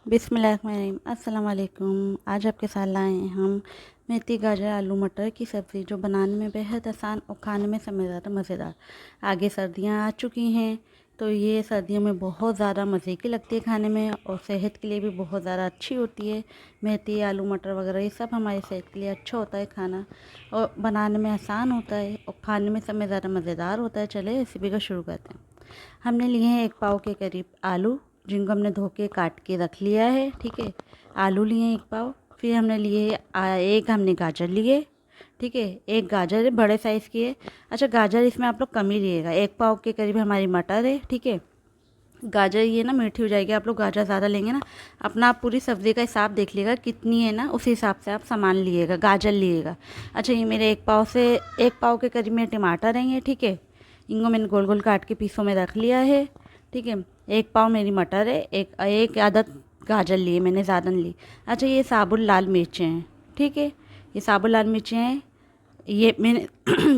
बिस्मिल्लाहिर्रहमानिर्रहीम अस्सलाम वालेकुम। आज आपके साथ लाए हैं हम मेथी गाजर आलू मटर की सब्ज़ी, जो बनाने में बेहद आसान और खाने में समझदार मज़ेदार। आगे सर्दियां आ चुकी हैं, तो ये सर्दियों में बहुत ज़्यादा मज़े की लगती है खाने में, और सेहत के लिए भी बहुत ज़्यादा अच्छी होती है। मेथी आलू मटर वगैरह ये सब हमारी सेहत के लिए अच्छा होता है खाना, और बनाने में आसान होता है और खाने में समय ज़्यादा मज़ेदार होता है। चले रेसिपी को शुरू करते हैं। हमने लिए हैं 1 पाव के करीब आलू, जिनको हमने धो के काट के रख लिया है। ठीक है, आलू लिए 1 पाव। फिर हमने लिए एक हमने गाजर लिए। ठीक है, एक गाजर है, बड़े साइज़ की है। अच्छा, गाजर इसमें आप लोग कम ही लिएगा। 1 पाव के करीब हमारी मटर है। ठीक है, गाजर ये ना मीठी हो जाएगी, आप लोग गाजर ज़्यादा लेंगे ना। अपना आप पूरी सब्ज़ी का हिसाब देख लीजिएगा कितनी है ना, उस हिसाब से आप सामान लिएगा, गाजर लिएगा। अच्छा, ये मेरे 1 पाव के करीब मेरे टमाटर हैं ये। ठीक है, इनको मैंने गोल गोल काट के पीसों में रख लिया है। ठीक है, 1 पाव मेरी मटर है, एक आदत गाजर लिए मैंने, ज़्यादा नहीं ली। अच्छा, ये साबुत लाल मिर्चें हैं। ठीक है, ये साबुत लाल मिर्चें हैं, ये मैंने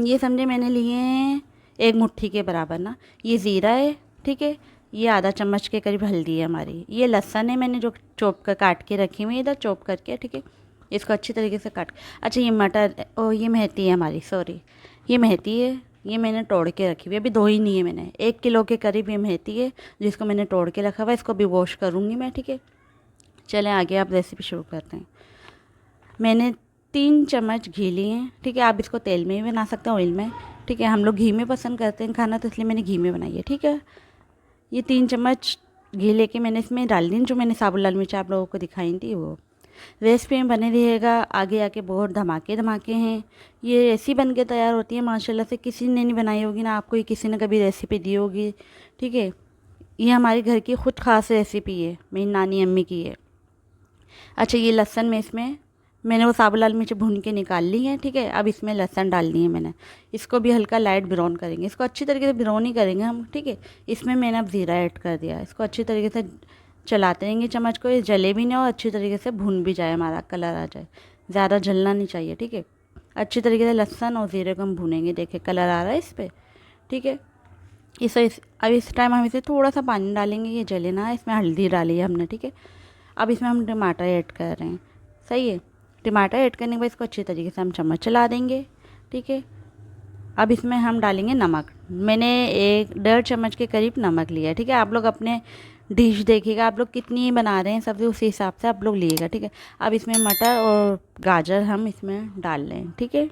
ये समझे मैंने लिए हैं 1 मुट्ठी के बराबर ना। ये ज़ीरा है। ठीक है, ये आधा चम्मच के करीब हल्दी है हमारी। ये लहसुन है, मैंने जो चॉप कर काट के रखी हुई है इधर, चॉप करके। ठीक है, इसको अच्छी तरीके से काट। अच्छा, ये मटर और ये मेथी है हमारी, सॉरी ये मेथी है, ये मैंने तोड़ के रखी हुई है, अभी धोई नहीं है मैंने। 1 किलो के करीब ये मेथी है, जिसको मैंने तोड़ के रखा हुआ है। इसको भी वॉश करूँगी मैं। ठीक है, चलें आगे, आप रेसिपी शुरू करते हैं। मैंने 3 चम्मच घी लिए हैं। ठीक है, आप इसको तेल में भी बना सकते हैं, ऑयल में। ठीक है, हम लोग घी में पसंद करते हैं खाना, तो इसलिए मैंने घी में बनाई है। ठीक है, ये 3 चम्मच घी लेके मैंने इसमें डाल दी, जो मैंने साबुत लाल मिर्च आप लोगों को दिखाई थी वो। रेसिपी में बने रहिएगा, आगे आके बहुत धमाके धमाके हैं। ये ऐसी बन के तैयार होती है माशाल्लाह से, किसी ने नहीं बनाई होगी ना, आपको ये किसी ने कभी रेसिपी दी होगी। ठीक है, ये हमारी घर की खुद खास रेसिपी है, मेरी नानी अम्मी की है। अच्छा, ये लहसुन में इसमें मैंने वो साबुत लाल मिर्च भून के निकाल ली है। ठीक है, अब इसमें लहसुन डाल दी है मैंने। इसको भी हल्का लाइट ब्राउन करेंगे, इसको अच्छी तरीके से ब्राउन ही करेंगे हम। ठीक है, इसमें मैंने अब ज़ीरा ऐड कर दिया। इसको अच्छी तरीके से चलाते रहेंगे चम्मच को, ये जले भी ना और अच्छी तरीके से भून भी जाए, हमारा कलर आ जाए, ज़्यादा जलना नहीं चाहिए। ठीक है, अच्छी तरीके से लहसुन और ज़ीरे को हम भूनेंगे। देखिए कलर आ रहा है इस पर। ठीक है, अब इस टाइम हम इसे थोड़ा सा पानी डालेंगे, ये जले ना। इसमें हल्दी डाली है हमने। ठीक है, अब इसमें हम टमाटर ऐड कर रहे हैं। सही है, टमाटर ऐड करने के बाद इसको अच्छी तरीके से हम चम्मच चला देंगे। ठीक है, अब इसमें हम डालेंगे नमक। मैंने 1 1.5 चम्मच के करीब नमक लिया है। ठीक है, आप लोग अपने डिश देखिएगा, आप लोग कितनी बना रहे हैं सब्ज़ी, उसी हिसाब से आप लोग लीजिएगा। ठीक है, अब इसमें मटर और गाजर हम इसमें डाल लें। ठीक है,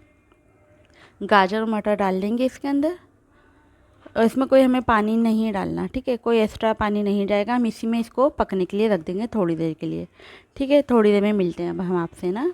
गाजर और मटर डाल देंगे इसके अंदर, और इसमें कोई हमें पानी नहीं डालना। ठीक है, कोई एक्स्ट्रा पानी नहीं जाएगा, हम इसी में इसको पकने के लिए रख देंगे थोड़ी देर के लिए। ठीक है, थोड़ी देर में मिलते हैं अब हम आपसे ना।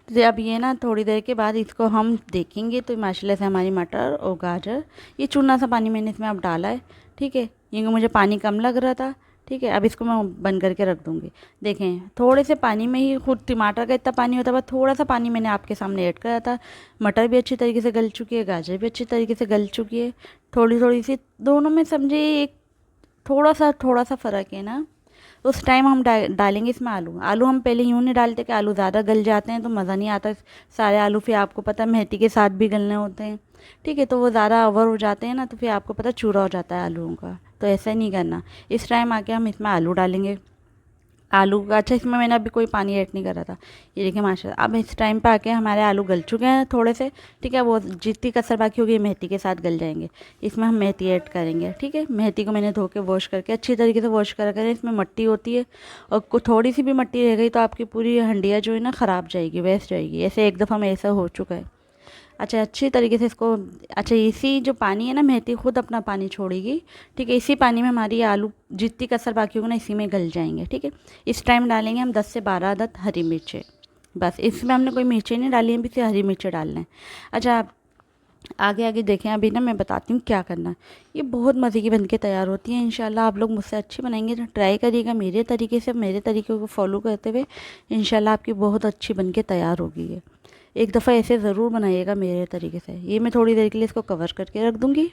तो अब ये ना थोड़ी देर के बाद इसको हम देखेंगे, तो माशाल्लाह से हमारी मटर और गाजर, ये चूना सा पानी मैंने इसमें अब डाला है। ठीक है, ये मुझे पानी कम लग रहा था। ठीक है, अब इसको मैं बंद करके रख दूँगी। देखें, थोड़े से पानी में ही खुद टमाटर का इतना पानी होता है, बस थोड़ा सा पानी मैंने आपके सामने ऐड करा था। मटर भी अच्छी तरीके से गल चुकी है, गाजर भी अच्छी तरीके से गल चुकी है। थोड़ी थोड़ी सी दोनों में समझे एक थोड़ा सा फ़र्क है ना। उस टाइम हम डालेंगे इसमें आलू। आलू हम पहले यूँ नहीं डालते कि आलू ज़्यादा गल जाते हैं तो मज़ा नहीं आता। सारे आलू फिर आपको पता है मेथी के साथ भी गलने होते हैं। ठीक है, तो वो ज़्यादा ओवर हो जाते हैं ना, तो फिर आपको पता चूरा हो जाता है आलूओं का, तो ऐसा नहीं करना। इस टाइम आके हम इसमें आलू डालेंगे। आलू का, अच्छा इसमें मैंने अभी कोई पानी ऐड नहीं करा था। ये देखिए माशाल्लाह, अब इस टाइम पे आके हमारे आलू गल चुके हैं थोड़े से। ठीक है, वो जितनी कसर बाकी होगी मेथी के साथ गल जाएंगे। इसमें हम मेथी ऐड करेंगे। ठीक है, मेथी को मैंने धो के वॉश करके अच्छी तरीके से वॉश कर करें। इसमें मट्टी होती है, और थोड़ी सी भी मट्टी रह गई तो आपकी पूरी हंडिया जो है ना ख़राब जाएगी, वेस्ट जाएगी। ऐसे एक दफ़ा में ऐसा हो चुका है। अच्छा, अच्छी तरीके से इसको, अच्छा इसी जो पानी है ना, मेथी खुद अपना पानी छोड़ेगी। ठीक है, इसी पानी में हमारी आलू जितनी कसर बाकी होगी ना, इसी में गल जाएंगे। ठीक है, इस टाइम डालेंगे हम 10 से 12 अदद हरी मिर्चें। बस इसमें हमने कोई मिर्चें नहीं डाली हैं, अभी सिर्फ हरी मिर्चें डालना है। अच्छा, आप आगे आगे देखें, अभी ना मैं बताती हूँ क्या करना है। ये बहुत मज़े की बन के तैयार होती है। इंशाल्लाह आप लोग मुझसे अच्छी बनाएंगे तो ट्राई करिएगा मेरे तरीके से, मेरे तरीके को फॉलो करते हुए। इंशाल्लाह आपकी बहुत अच्छी बन के तैयार होगी ये। एक दफ़ा ऐसे ज़रूर बनाइएगा मेरे तरीके से। ये मैं थोड़ी देर के लिए इसको कवर करके रख दूँगी।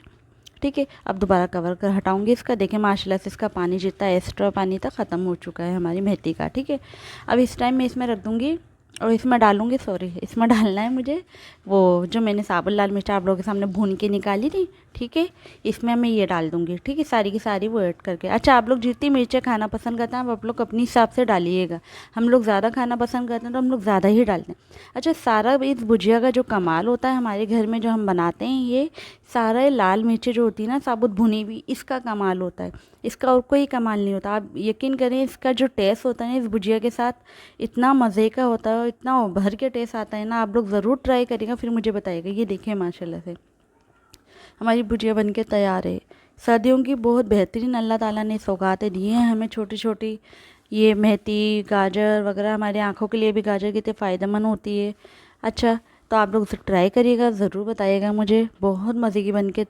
ठीक है, अब दोबारा कवर कर हटाऊँगी इसका। देखें माशाल्लाह से इसका पानी जितना एक्स्ट्रा पानी था ख़त्म हो चुका है हमारी मेथी का। ठीक है, अब इस टाइम मैं इसमें रख दूँगी और इसमें डालूँगी, सॉरी, इसमें डालना है मुझे वो जो मैंने साबुत लाल मिर्च आप लोगों के सामने भून के निकाली थी, ठीक है। इसमें मैं ये डाल दूँगी, ठीक है, सारी की सारी वो ऐड करके। अच्छा, आप लोग जितनी मिर्चें खाना पसंद करते हैं आप लोग अपने हिसाब से डालिएगा। हम लोग ज़्यादा खाना पसंद करते हैं तो हम लोग ज़्यादा ही डालते हैं। अच्छा, सारा इस भुजिया का जो कमाल होता है हमारे घर में जो हम बनाते हैं, ये सारा लाल मिर्चें जो होती है ना साबुत भुनी हुई, इसका कमाल होता है। इसका और कोई कमाल नहीं होता। आप यकीन करें, इसका जो टेस्ट होता है इस भुजिया के साथ इतना मज़े का होता है, इतना उभर के टेस्ट आता है ना, आप लोग ज़रूर ट्राई करिएगा फिर मुझे बताइएगा। ये देखिए माशाल्लाह से हमारी भुजिया बन के तैयार है। सर्दियों की बहुत बेहतरीन अल्लाह ताला ने सौगातें दी हैं हमें छोटी छोटी। ये मेथी गाजर वगैरह हमारी आँखों के लिए भी गाजर कितने फ़ायदेमंद होती है। अच्छा, तो आप लोग उसे ट्राई करिएगा, ज़रूर बताइएगा मुझे। बहुत मज़े की बन के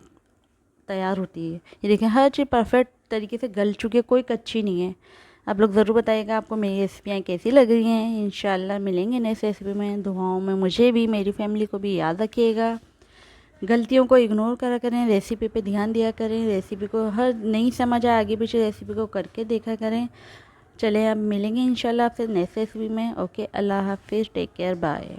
तैयार होती है। ये देखें हर चीज़ परफेक्ट तरीके से गल चुकी है, कोई कच्ची नहीं है। आप लोग ज़रूर बताइएगा आपको मेरी रेसिपियाँ कैसी लग रही हैं। इंशाल्लाह मिलेंगे नेक्स्ट रेसिपी में। दुआओं में मुझे भी, मेरी फैमिली को भी याद रखिएगा। गलतियों को इग्नोर करा करें, रेसिपी पे ध्यान दिया करें। रेसिपी को हर नहीं समझ आए आगे पीछे रेसिपी को करके देखा करें। चलें अब मिलेंगे इंशाल्लाह आपसे नेक्स्ट रेसिपी में। ओके, अल्लाह हाफिज़, टेक केयर, बाय।